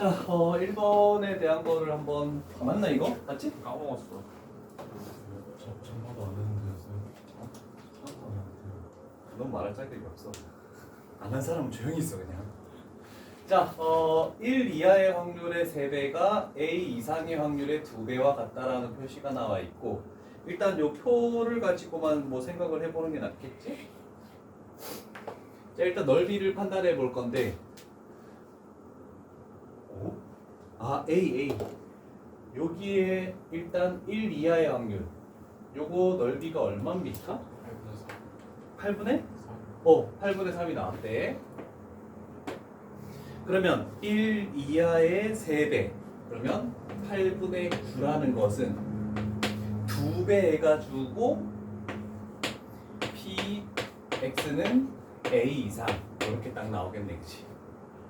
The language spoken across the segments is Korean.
자, 1번에 대한 거를 한번 다 맞나 이거? 맞지? 까먹었어. 전마도 안 했는데 너무 말할 짤데가 없어. 안 한 사람은 조용히 있어 그냥. 자, 1 이하의 확률의 3배가 A 이상의 확률의 2배와 같다라는 표시가 나와 있고, 일단 요 표를 가지고만 뭐 생각을 해보는 게 낫겠지? 자, 일단 넓이를 판단해 볼 건데, A. 여기에 일단 1 이하의 확률. 요거 넓이가 얼마입니까? 8분의? 8분의 3이 나왔대. 그러면 1 이하의 3배. 그러면 8분의 9라는 것은 2배 해가지고 Px는 A 이상. 이렇게 딱 나오겠네, 그치?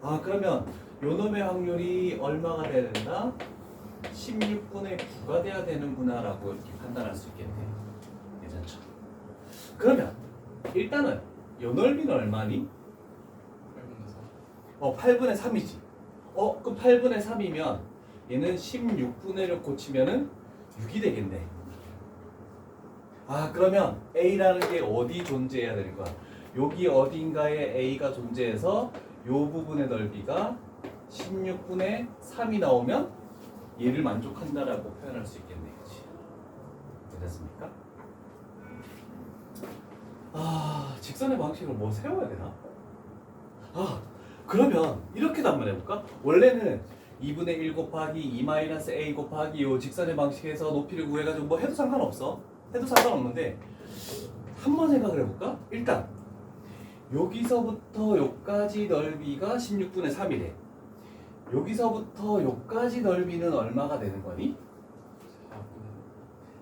아, 그러면 요 놈의 확률이 얼마가 돼야 된다? 16분의 9가 돼야 되는구나 라고 이렇게 판단할 수 있겠네. 괜찮죠? 그러면 일단은 요 넓이는 얼마니? 8분의 3이지. 그럼 8분의 3이면 얘는 16분의를 고치면은 6이 되겠네. 아, 그러면 A라는 게 어디 존재해야 되는 거야? 여기 어딘가에 A가 존재해서 요 부분의 넓이가 16분의 3이 나오면 얘를 만족한다라고 표현할 수 있겠네. 그치? 괜찮습니까? 직선의 방식을 뭐 세워야 되나? 그러면 이렇게도 한번 해볼까? 원래는 2분의 1 곱하기 2-a 곱하기 요 직선의 방식에서 높이를 구해가지고 뭐 해도 상관없어. 해도 상관없는데 한번 생각을 해볼까? 일단 여기서부터 여기까지 넓이가 16분의 3이래. 여기서부터 여기까지 넓이는 얼마가 되는 거니?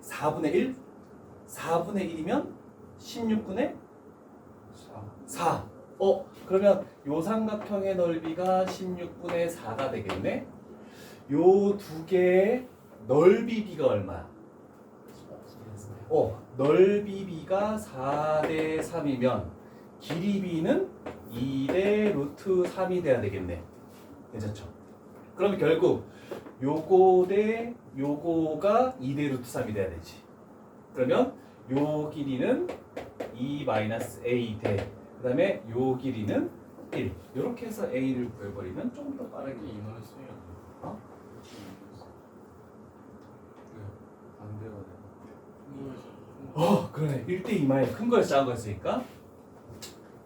4분의 1? 4분의 1이면 16분의 4. 그러면 요 삼각형의 넓이가 16분의 4가 되겠네? 요 두 개의 넓이 비가 얼마야? 넓이 비가 4대 3이면 길이 비는 2대 루트 3이 돼야 되겠네. 괜찮죠? 그러면 결국 요거 대 요거가 2대 루트 3이 돼야 되지. 그러면 요 길이는 2-a 대, 그 다음에 요 길이는 1. 이렇게 해서 a를 구해버리면 조금 더 빠르게. 이만을 쓰면 어? 반대가 돼. 그러네. 1대2마의 큰 거에서 작은 거였으니까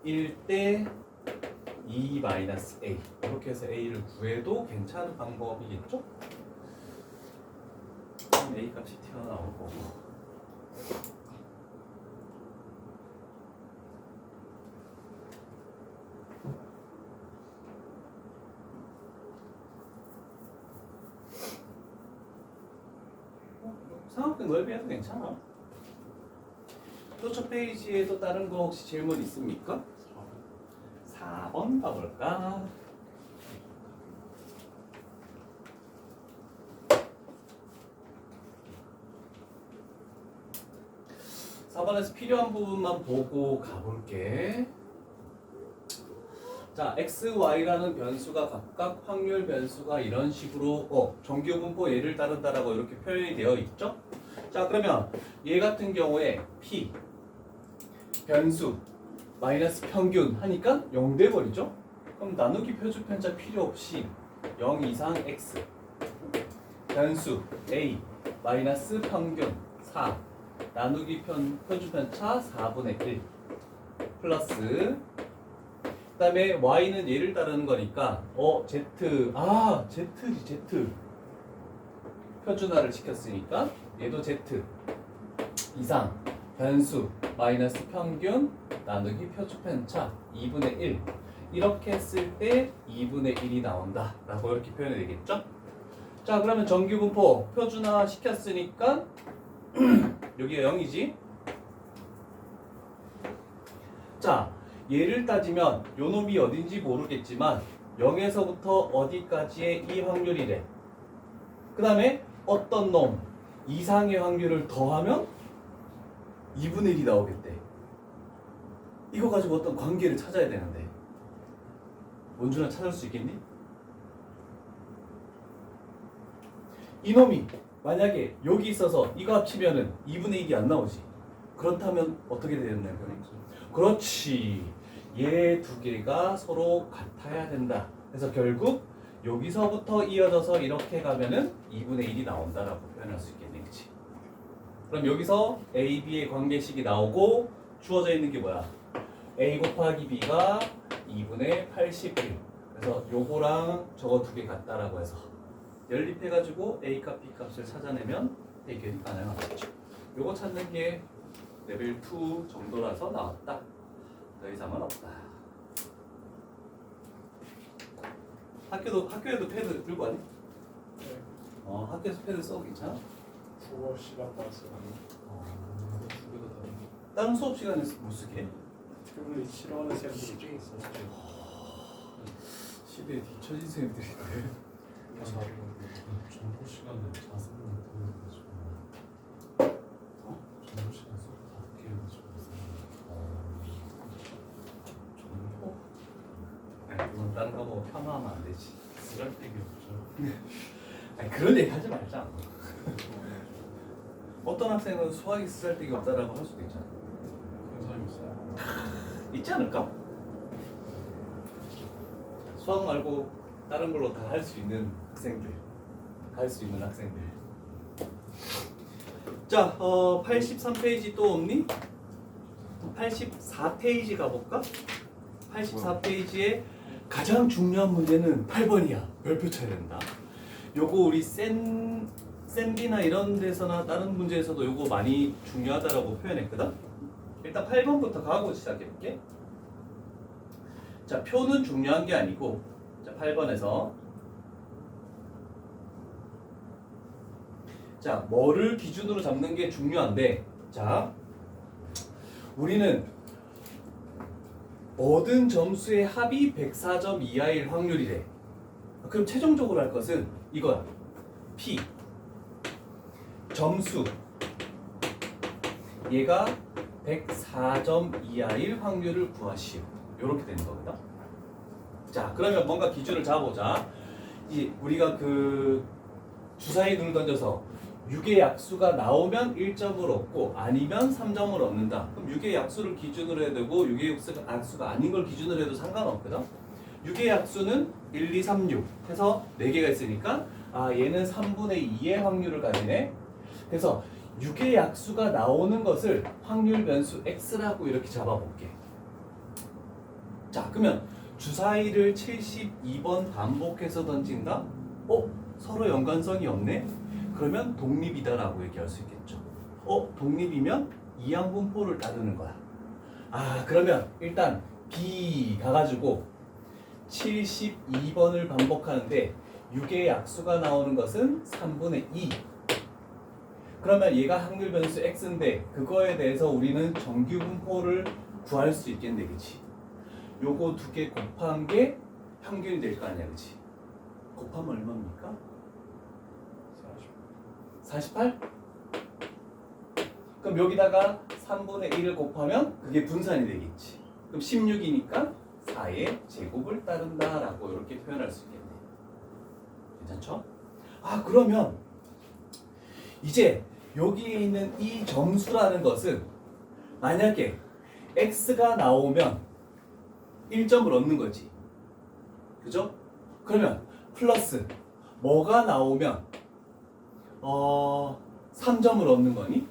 1대 2-a. 이렇게 해서 a를 구해도 괜찮은 방법이겠죠? a 값이 튀어나올 거고. 삼각형 넓이에도 괜찮아. 또 첫 페이지에 또 다른 거 혹시 질문 있습니까? 4번 가볼까? 4번에서 필요한 부분만 보고 가볼게. 자, x, y라는 변수가 각각 확률 변수가 이런 식으로 정규 분포 얘를 따른다라고 이렇게 표현이 되어 있죠? 자, 그러면 얘 같은 경우에 p 변수 마이너스 평균 하니까 0 돼버리죠? 그럼 나누기 표주 편차 필요 없이 0 이상 x 변수 a 마이너스 평균 4 나누기 표주 편차 4분의 1 플러스 그 다음에 y는 얘를 따르는 거니까 z지 z 표준화를 시켰으니까 얘도 z 이상 변수 마이너스 평균 나누기 표주 편차 2분의 1 이렇게 했을 때 2분의 1이 나온다 라고 이렇게 표현이 되겠죠? 자, 그러면 정규 분포 표준화 시켰으니까 여기가 0이지? 자, 얘를 따지면 요 놈이 어딘지 모르겠지만 0에서부터 어디까지의 이 확률이래. 그 다음에 어떤 놈 이상의 확률을 더하면 2분의 1이 나오겠대. 이거 가지고 어떤 관계를 찾아야 되는데 원준아 찾을 수 있겠니? 이놈이 만약에 여기 있어서 이거 합치면은 2분의 1이 안 나오지. 그렇다면 어떻게 되겠나요? 그렇지. 얘 두 개가 서로 같아야 된다. 그래서 결국 여기서부터 이어져서 이렇게 가면은 2분의 1이 나온다라고 표현할 수 있겠네. 그치? 그럼 여기서 A, B의 관계식이 나오고 주어져 있는 게 뭐야? A 곱하기 B가 2분의 81. 그래서 요거랑 저거 두 개 같다라고 해서 연립해가지고 A 값, B 값을 찾아내면 해결이 가능하겠죠. 요거 찾는 게 레벨 2 정도라서 나왔다. 더 이상은 없다. 학교에도 패드 들고 왔니? 네. 학교에서 패드 써도 괜찮아? 국어 시간 봤어요. 두 개도 다른데. 다른 수업 시간에 못 쓰게. 그분이 싫어하는 쌤들이 꽤 있어요. 시대에 뒤처진 쌤들인데. 정보 시간에 자습을 못해가지고 정보 시간 수업 다 듣게 해가지고 정보? 아니 그건 다른 거 보고 폄하하면 안 되지. 쓰잘데기 없죠. 아니 그런 얘기 하지 말자. 어떤 학생은 수학이 쓰잘데기 없다라고 할 수도 있잖아. 그런 사람이 있어요. 있지 않을까? 수학 말고 다른 걸로 다 할 수 있는 학생들, 할 수 있는 학생들. 자, 83페이지 또 없니? 84페이지 가볼까? 84페이지에 가장 중요한 문제는 8번이야. 별표 쳐야 된다. 요거 우리 샌디나 이런 데서나 다른 문제에서도 요거 많이 중요하다라고 표현했거든? 일단 8번부터 가고 시작해볼게. 자, 표는 중요한 게 아니고, 자, 8번에서 자, 뭐를 기준으로 잡는 게 중요한데, 자, 우리는 모든 점수의 합이 104점 이하일 확률이래. 그럼 최종적으로 할 것은 이거야. P 점수 얘가 104점 이하일 확률을 구하시오. 이렇게 되는 거거든. 자, 그러면 뭔가 기준을 잡아보자. 이 우리가 그 주사위 눈을 던져서 6의 약수가 나오면 1점을 얻고 아니면 3점을 얻는다. 그럼 6의 약수를 기준으로 해야 되고 6의 약수가 아닌 걸 기준으로 해도 상관없거든. 6의 약수는 1, 2, 3, 6 해서 4개가 있으니까 얘는 3분의 2의 확률을 가지네. 그래서 6의 약수가 나오는 것을 확률 변수 x라고 이렇게 잡아볼게. 자, 그러면 주사위를 72번 반복해서 던진다? 서로 연관성이 없네? 그러면 독립이다라고 얘기할 수 있겠죠. 독립이면 이항분포를 따르는 거야. 그러면 일단 B 가가지고 72번을 반복하는데 6의 약수가 나오는 것은 3분의 2. 그러면 얘가 확률 변수 x인데 그거에 대해서 우리는 정규분포를 구할 수 있겠네, 그치? 요거 두 개 곱한 게 평균이 될 거 아니야, 그치? 곱하면 얼마입니까? 48? 그럼 여기다가 3분의 1을 곱하면 그게 분산이 되겠지. 그럼 16이니까 4의 제곱을 따른다라고 이렇게 표현할 수 있겠네. 괜찮죠? 그러면 이제 여기에 있는 이 점수라는 것은 만약에 x가 나오면 1점을 얻는 거지. 그죠? 그러면 플러스 뭐가 나오면 3점을 얻는 거니?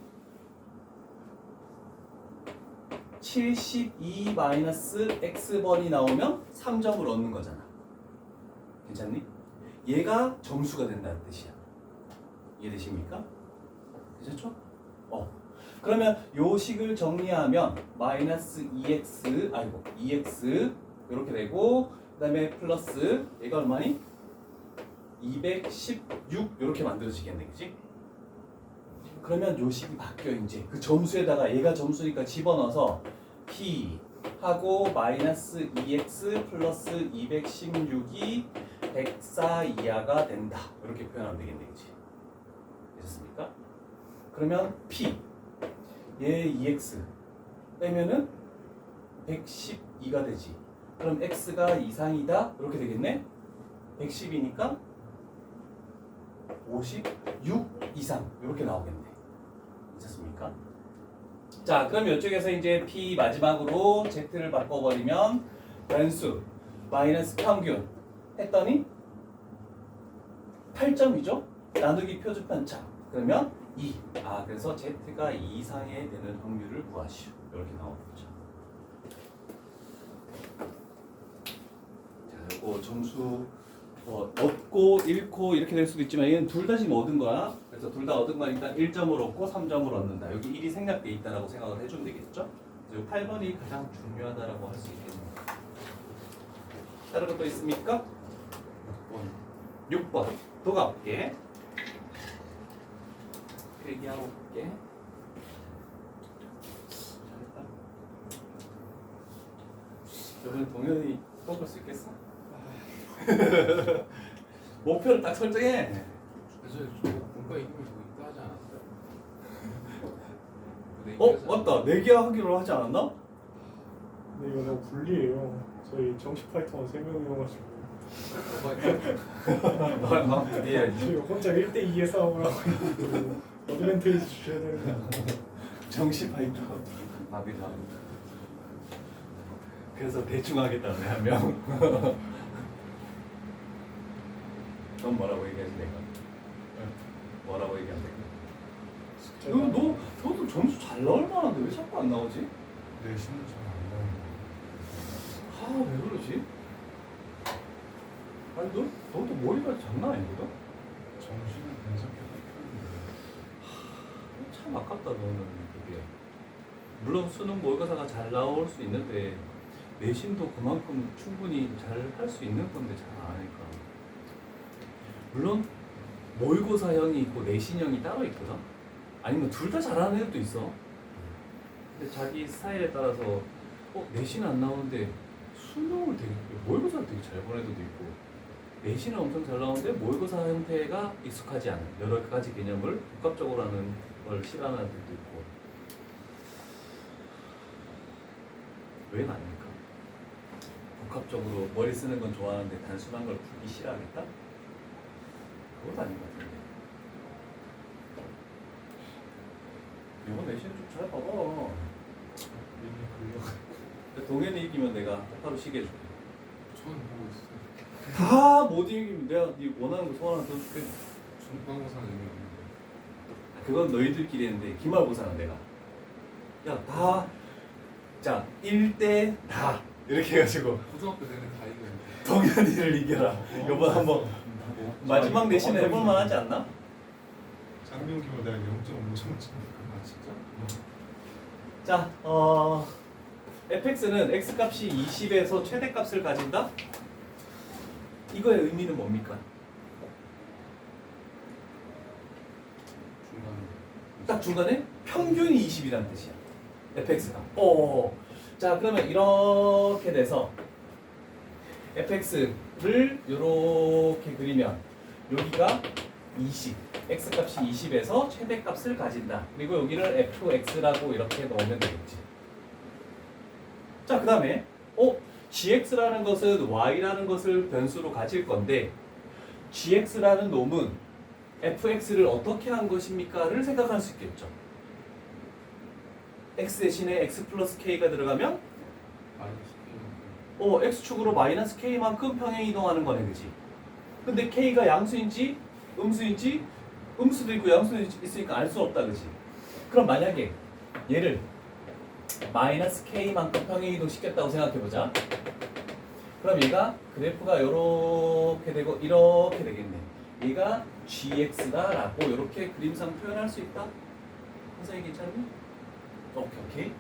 72-x번이 나오면 3점을 얻는 거잖아. 괜찮니? 얘가 점수가 된다는 뜻이야. 이해되십니까? 괜찮죠? 그러면 요 식을 정리하면 마이너스 2x 이렇게 되고 그 다음에 플러스 얘가 얼마니? 216 이렇게 만들어지겠네, 그치? 그러면 요 식이 바뀌어. 이제 그 점수에다가 얘가 점수니까 집어넣어서 p 하고 마이너스 2x 플러스 216이 104 이하가 된다 이렇게 표현하면 되겠네, 그치? 되셨습니까? 그러면 p 얘 2x 빼면은 112가 되지. 그럼 x가 이상이다 이렇게 되겠네. 110이니까 56 이상 이렇게 나오겠네. 괜찮습니까? 자, 그럼 이쪽에서 이제 P 마지막으로 Z를 바꿔버리면 변수 마이너스 평균 했더니 8점이죠? 나누기 표준 편차. 그러면 2. 그래서 Z가 2 이상에 되는 확률을 구하시오. 이렇게 나오겠죠. 자, 이거 점수 얻고 잃고 이렇게 될 수도 있지만 얘는 둘 다 지금 얻은 거야. 그래서 둘 다 얻은 거니까 1점을 얻고 3점을 얻는다. 여기 1이 생략돼 있다라고 생각을 해주면 되겠죠? 그래서 8번이 가장 중요하다라고 할 수 있겠네요. 다른 것도 있습니까? 6번 또 가볼게. 필기하고 볼게. 여러분 동현이 뽑을 수 있겠어? 목표를 딱 설정해. 그래서 저 공과 이름이 뭐 있다 하지 않았어요? 맞다. 내기하기로 하지 않았나? 근데 이거 너무 불리해요. 저희 정식 파이터가 3명이어가지고 막 부딪혀야지. 지금 혼자 1대2의 싸움을 하고 있는데 어드밴테이지 주셔야 되는 거 아니에요? 정시 파이터. 밥이다. 그래서 대충 하겠다네 한 명. 넌 뭐라고 얘기하지 내가? 뭐라고 얘기하면 돼? 너도 점수 잘 나올 만한데 왜 자꾸 안 나오지? 내신은 잘안 나오는 왜 그러지? 아니 너도 머리가 장난 아니거든? 정신을 분석해서 푸는데 참 아깝다 너는 그게. 물론 수능 모의고사가 잘 나올 수 있는데 내신도 그만큼 충분히 잘 할 수 있는 건데 잘 안 하니까. 물론 모의고사형이 있고 내신형이 따로 있거든. 아니면 둘 다 잘하는 애도 있어. 근데 자기 스타일에 따라서 내신 안 나오는데 수능을 되게 모의고사를 되게 잘 보는 애도 있고 내신은 엄청 잘 나오는데 모의고사 형태가 익숙하지 않은 여러 가지 개념을 복합적으로 하는 걸 싫어하는 애들도 있고. 왜 아닙니까? 복합적으로 머리 쓰는 건 좋아하는데 단순한 걸 풀기 싫어하겠다? 그것도 아닌 것 같은데. 이번 내신 좀 잘 봐봐. 이미 걸려. 동현이 이기면 내가 바로 시계 해줄게. 저는 보고 있어요. 다 못 이기면 내가 네 원하는 거 소원 하나 더 줄게. 중간고사는 의미 없는데 그건 너희들끼리 했는데 기말고사는 내가. 자 1대 다 이렇게 해가지고 고등학교 내내 다 이겼는데 동현이를 이겨라. 이번 한번 마지막 내신 해볼만 하지 않나? 작년 기말 내가 0.5점 아 진짜? 자, fx는 x값이 20에서 최대값을 가진다? 이거의 의미는 뭡니까? 중간에 딱 중간에 평균이 20이라는 뜻이야. fx가. 자, 그러면 이렇게 돼서 fx를 이렇게 그리면 여기가 20, x값이 20에서 최대값을 가진다. 그리고 여기를 fx라고 이렇게 넣으면 되겠지. 자, 그 다음에 gx라는 것은 y라는 것을 변수로 가질 건데 gx라는 놈은 fx를 어떻게 한 것입니까?를 생각할 수 있겠죠. x 대신에 x 플러스 k가 들어가면 마이너스 x축으로 마이너스 k만큼 평행 이동하는 거네, 그지? 근데 k가 양수인지 음수인지 음수도 있고 양수도 있으니까 알 수 없다, 그지? 그럼 만약에 얘를 마이너스 k만큼 평행 이동 시켰다고 생각해보자. 그럼 얘가 그래프가 이렇게 되고 이렇게 되겠네. 얘가 gx다라고 이렇게 그림상 표현할 수 있다? 선생님 괜찮니? 오케이.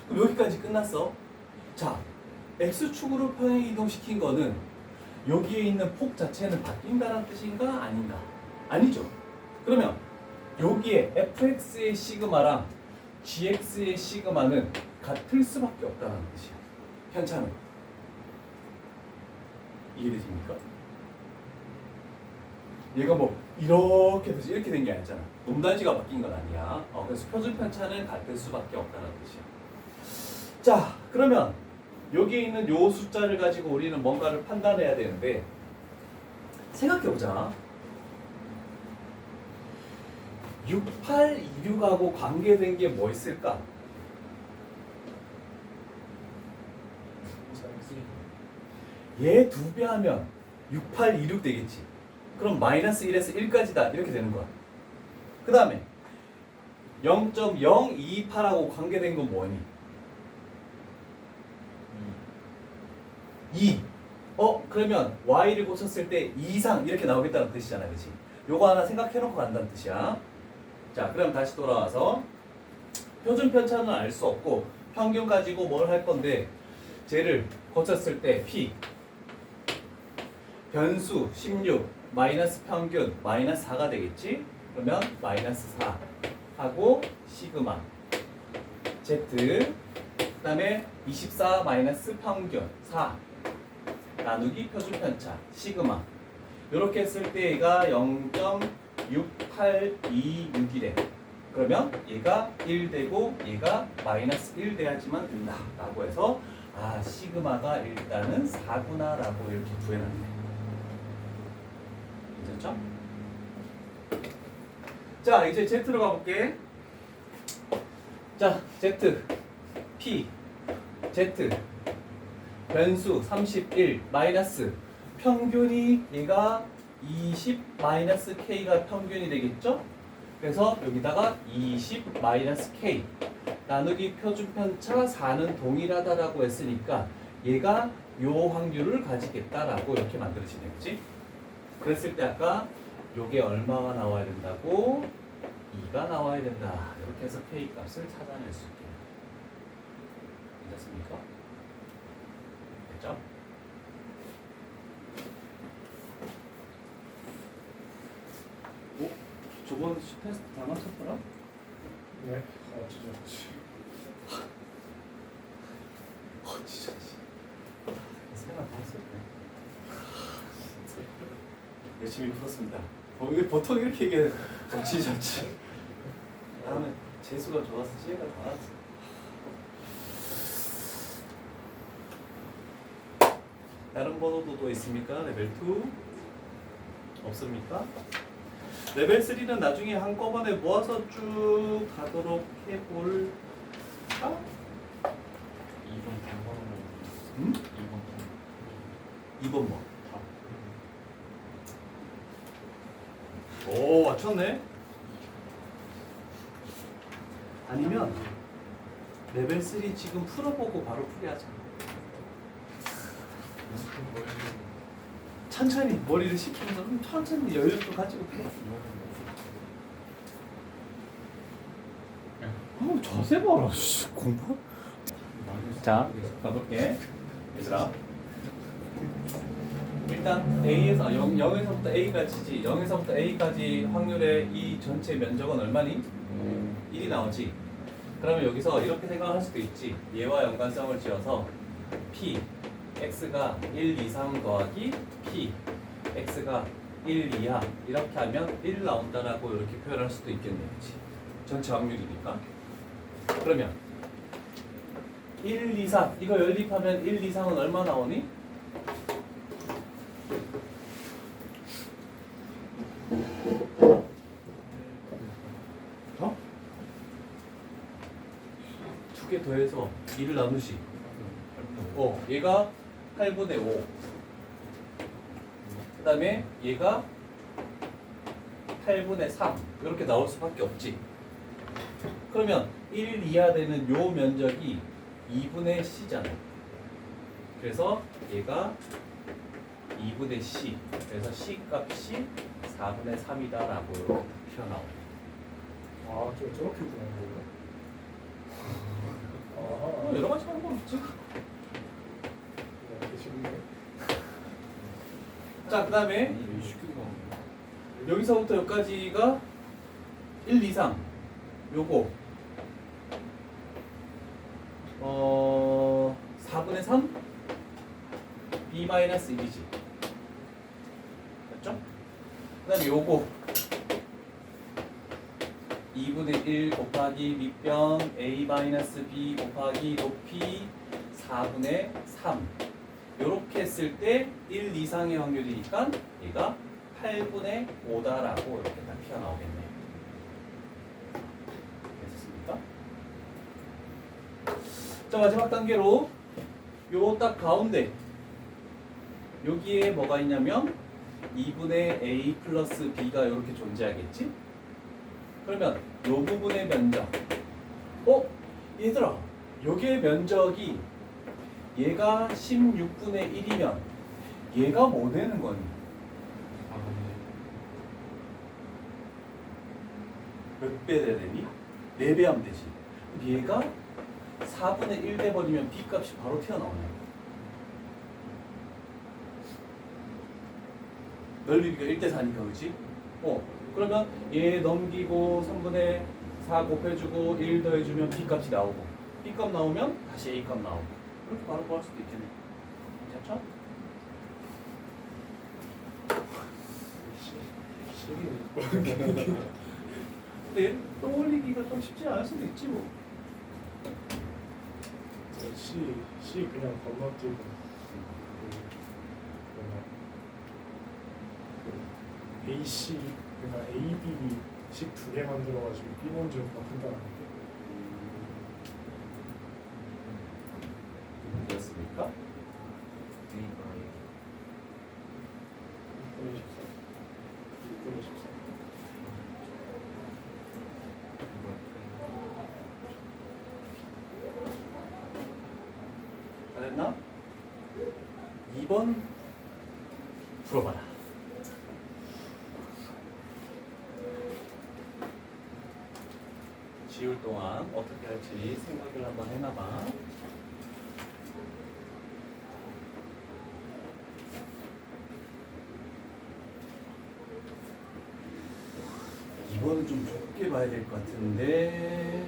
그럼 여기까지 끝났어. 자, x축으로 평행 이동시킨 거는 여기에 있는 폭 자체는 바뀐다는 뜻인가 아닌가? 아니죠. 그러면 여기에 fx의 시그마랑 gx의 시그마는 같을 수밖에 없다는 뜻이야. 편차는. 이해되십니까? 얘가 뭐 이렇게 돼서 이렇게 된 게 아니잖아. 놈단지가 바뀐 건 아니야. 그래서 표준 편차는 같을 수밖에 없다는 뜻이야. 자, 그러면 여기에 있는 요 숫자를 가지고 우리는 뭔가를 판단해야 되는데 생각해보자. 6826하고 관계된 게 뭐 있을까? 얘 2배 하면 6826 되겠지. 그럼 마이너스 1에서 1까지다 이렇게 되는 거야. 그 다음에 0.0228하고 관계된 건 뭐니? 2. 그러면 y를 고쳤을 때 2 이상 이렇게 나오겠다는 뜻이잖아, 그렇지? 요거 하나 생각해놓고 간다는 뜻이야. 자, 그럼 다시 돌아와서 표준 편차는 알 수 없고 평균 가지고 뭘 할 건데 쟤를 고쳤을 때 p 변수 16 마이너스 평균 마이너스 4가 되겠지? 그러면 마이너스 4 하고 시그마 z 그 다음에 24 마이너스 평균 4 나누기 표준 편차 시그마 이렇게 했을 때 얘가 0.6826이래. 그러면 얘가 1 되고 얘가 마이너스 1 돼야지만 된다 라고 해서 시그마가 일단은 4구나 라고 이렇게 구해놨네. 괜찮죠? 자, 이제 Z로 가볼게. 자, Z P Z 변수 31 마이너스 평균이 얘가 20 마이너스 K가 평균이 되겠죠? 그래서 여기다가 20 마이너스 K 나누기 표준 편차 4는 동일하다라고 했으니까 얘가 요 확률을 가지겠다라고 이렇게 만들어지네, 그치? 그랬을 때 아까 요게 얼마가 나와야 된다고? 2가 나와야 된다. 이렇게 해서 K 값을 찾아낼 수 있게. 됐습니까? 됐죠? 저번 테스트 다 맞췄더라? 네. 진짜. 생각 다 했었네. 열심히 풀었습니다. 보통 이렇게 얘기해. 좋지. 다음에 재수가 좋아서 지혜가 다 왔어. 다른 번호도 또 있습니까? 레벨 2? 없습니까? 레벨 3는 나중에 한꺼번에 모아서 쭉 가도록 해볼까? 2번 단번호. 응? 2번 2번 뭐? 오, 맞췄네? 아니면 레벨 3 지금 풀어보고 바로 풀이하자. 천천히 머리를 식히면서 천천히 여유도 가지고 풀어. 자세 봐라. 공부? 자, 가볼게. 얘들아. 일단 A에서 0에서부터 A까지지. 0에서부터 A까지 확률의 이 전체 면적은 얼마니? 1이 나오지. 그러면 여기서 이렇게 생각할 수도 있지. 얘와 연관성을 지어서 P X가 1 이상 더하기 P X가 1 이하 이렇게 하면 1 나온다라고 이렇게 표현할 수도 있겠네. 그치? 전체 확률이니까. 그러면 1 이상 이거 연립하면 1 이상은 얼마 나오니? 두 개 더해서 2를 나누시. 얘가 8분의 5. 그 다음에 얘가 8분의 3. 이렇게 나올 수밖에 없지. 그러면 1 이하 되는 요 면적이 2분의 C잖아. 그래서 얘가 2분의 C. 그래서 C 값이 4분의 3이다라고 이렇게 튀어나오네. 저렇게 구하는 거예요? 여러 가지 방법 있지. 쉽네. 자, 그 다음에 여기서부터 여기까지가 1 이상. 요거 4분의 3 B-1이지. 맞죠? 그 다음에 요거 2분의 1 곱하기 밑변 A-B 곱하기 높이 4분의 3 요렇게 했을 때 1 이상의 확률이니까 얘가 8분의 5다라고 이렇게 다 튀어나오겠네. 자, 마지막 단계로 요 딱 가운데 여기에 뭐가 있냐면 2분의 a 플러스 b가 이렇게 존재하겠지? 그러면 요 부분의 면적 얘들아 여기의 면적이 얘가 16분의 1이면 얘가 뭐 되는 거니? 몇 배 되니? 4배 하면 되지. 얘가 4분의 1 돼버리면 b 값이 바로 튀어나오네. 넓이가 1대4니까 그렇지? 그러면 얘 넘기고 3분의 4 곱해주고 1 더해주면 b 값이 나오고 b 값 나오면 다시 a 값 나오고 이렇게 바로 구할 수도 있겠네. 괜찮죠? 근데 떠올리기가 좀 쉽지 않을 수도 있지 뭐. C 그냥 건너뛰고 AC 그냥 AB식 2개 만들어가지고 B 먼저 바꾼다는데 되었습니까? 6분의 14 6분의 14 잘했나? 2번 풀어봐라. 지울 동안 어떻게 할지 생각을 한번 해놔봐. 이번은 좀 좁게 봐야 될 것 같은데.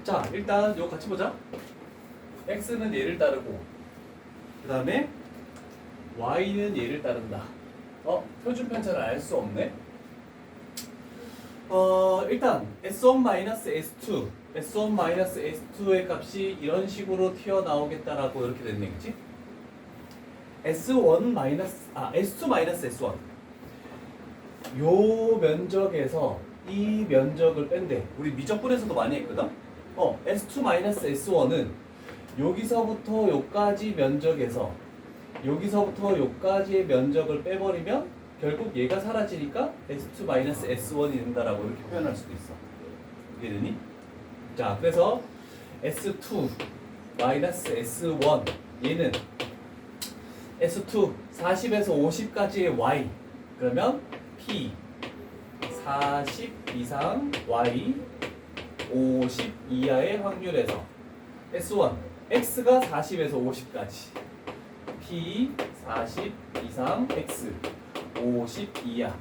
자, 일단 이거 같이 보자. x는 얘를 따르고, 그 다음에 y는 얘를 따른다. 표준 편차를 알 수 없네. 일단 S1-S2, S1-S2의 값이 이런 식으로 튀어나오겠다라고 이렇게 됐네, 그치? S2-S1 요 면적에서 이 면적을 뺀대. 우리 미적분에서도 많이 했거든? S2-S1은 여기서부터 요까지 면적에서 여기서부터 요까지의 면적을 빼버리면 결국 얘가 사라지니까 S2-S1이 된다라고 이렇게 표현할 수도 있어. 이해되니? 자, 그래서 S2-S1 얘는 S2 40에서 50까지의 Y 그러면 P 40 이상 Y 50 이하의 확률에서 S1 X가 40에서 50까지 P 40 이상 X 50 이하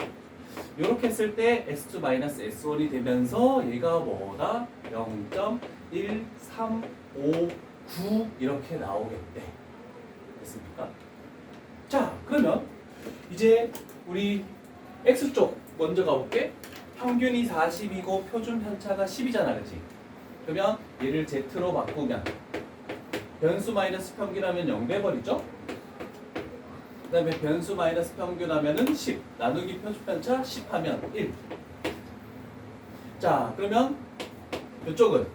이렇게 했을 때 S2-S1이 되면서 얘가 뭐다? 0.1359 이렇게 나오겠대. 됐습니까? 자, 그러면 이제 우리 X쪽 먼저 가볼게. 평균이 40이고 표준 편차가 10이잖아, 그치? 그러면 얘를 Z로 바꾸면 변수 마이너스 평균 하면 0 돼버리죠? 그 다음에 변수 마이너스 평균 하면은 10 나누기 표준 편차 10 하면 1. 자, 그러면 이쪽은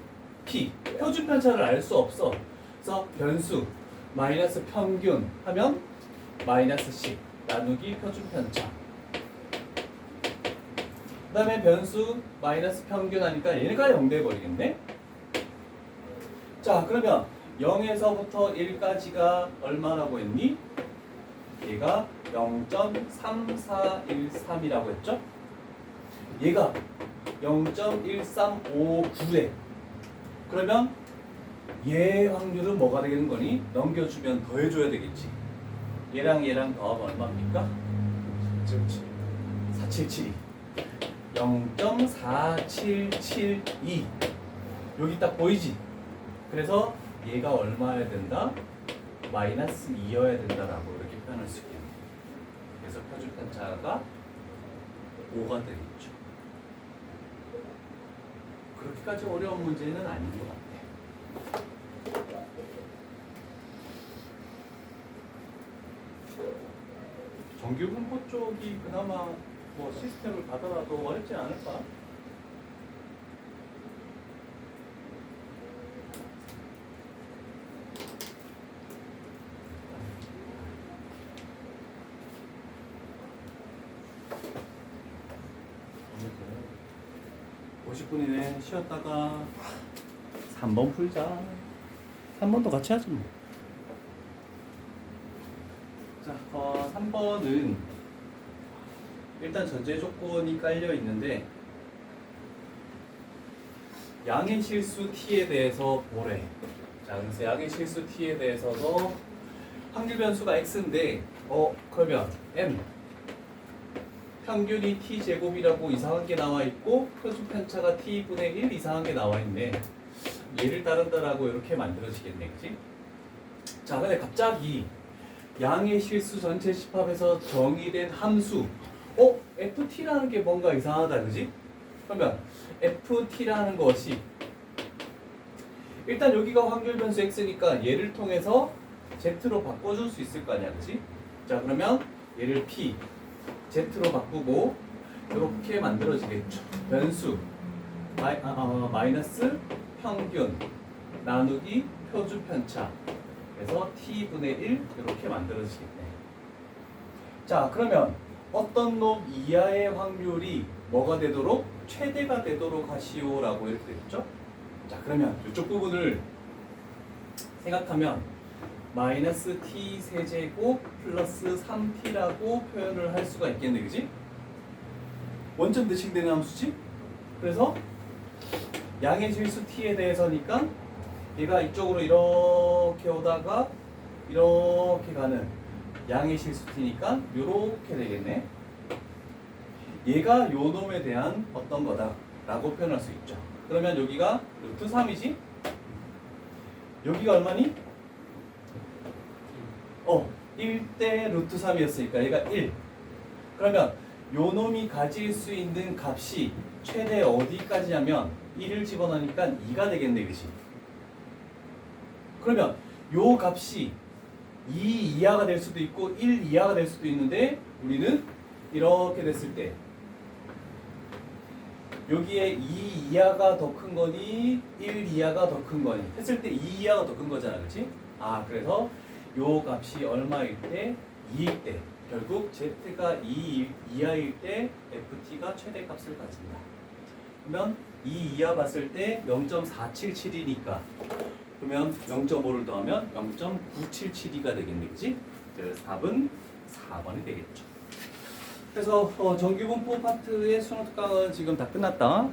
P 표준 편차를 알 수 없어. 그래서 변수 마이너스 평균 하면 마이너스 10 나누기 표준 편차. 그 다음에 변수 마이너스 평균 하니까 얘가 0 돼버리겠네. 자, 그러면 0에서부터 1까지가 얼마라고 했니? 얘가 0.3413이라고 했죠? 얘가 0.1359래. 그러면 얘 확률은 뭐가 되는 거니? 넘겨주면 더해줘야 되겠지. 얘랑 얘랑 더하면 얼마입니까? 477. 0.4772. 여기 딱 보이지? 그래서 얘가 얼마여야 된다? 마이너스 2여야 된다라고 이렇게 표현할 수 있겠네. 그래서 표준 편차가 5가 되겠죠. 그렇게까지 어려운 문제는 아닌 것 같아. 정규분포 쪽이 그나마 뭐 시스템을 받아놔도 어렵지 않을까? 50분이네. 쉬었다가 3번 풀자. 3번도 같이 하지 뭐. 자, 3번은 일단 전제 조건이 깔려 있는데 양의 실수 t에 대해서 보래. 자, 그래서 양의 실수 t에 대해서도 확률 변수가 x인데 그러면 m 평균이 t 제곱이라고 이상한 게 나와 있고 표준 편차가 t분의 1 이상한 게 나와 있네. 얘를 따른다라고 이렇게 만들어지겠네, 그치? 자, 근데 갑자기 양의 실수 전체 집합에서 정의된 함수 ft라는 게 뭔가 이상하다, 그지? 그러면 ft라는 것이 일단 여기가 확률 변수 x니까 얘를 통해서 z로 바꿔줄 수 있을 거 아니야, 그지? 자, 그러면 얘를 p z로 바꾸고 이렇게 만들어지겠죠. 변수 마이너스 평균 나누기 표준 편차 그래서 t분의 1 이렇게 만들어지겠네. 자, 그러면 어떤 놈 이하의 확률이 뭐가 되도록 최대가 되도록 하시오라고 이렇게 됐죠. 자, 그러면 이쪽 부분을 생각하면 마이너스 t 세제곱 플러스 3t라고 표현을 할 수가 있겠네, 그지? 원점 대칭되는 함수지? 그래서 양의 실수 t에 대해서니까 얘가 이쪽으로 이렇게 오다가 이렇게 가는 양의 실수 t니까 이렇게 되겠네. 얘가 요 놈에 대한 어떤 거다 라고 표현할 수 있죠. 그러면 여기가 루트 3이지? 여기가 얼마니? 1대 루트 3이었으니까 얘가 1. 그러면 요 놈이 가질 수 있는 값이 최대 어디까지냐면 1을 집어넣으니까 2가 되겠네, 그치? 그러면 요 값이 2 이하가 될 수도 있고 1 이하가 될 수도 있는데 우리는 이렇게 됐을 때 여기에 2 이하가 더 큰 거니 1 이하가 더 큰 거니 했을 때 2 이하가 더 큰 거잖아, 그치? 그래서 요 값이 얼마일 때? 2일 때 결국 z가 2 이하일 때 ft가 최대값을 가진다. 그러면 2 이하 봤을 때 0.477이니까 그러면 0.5를 더하면 0.977이가 되겠네, 그치? 그래서 답은 4번이 되겠죠. 그래서 정규분포 파트의 수능 특강은 지금 다 끝났다.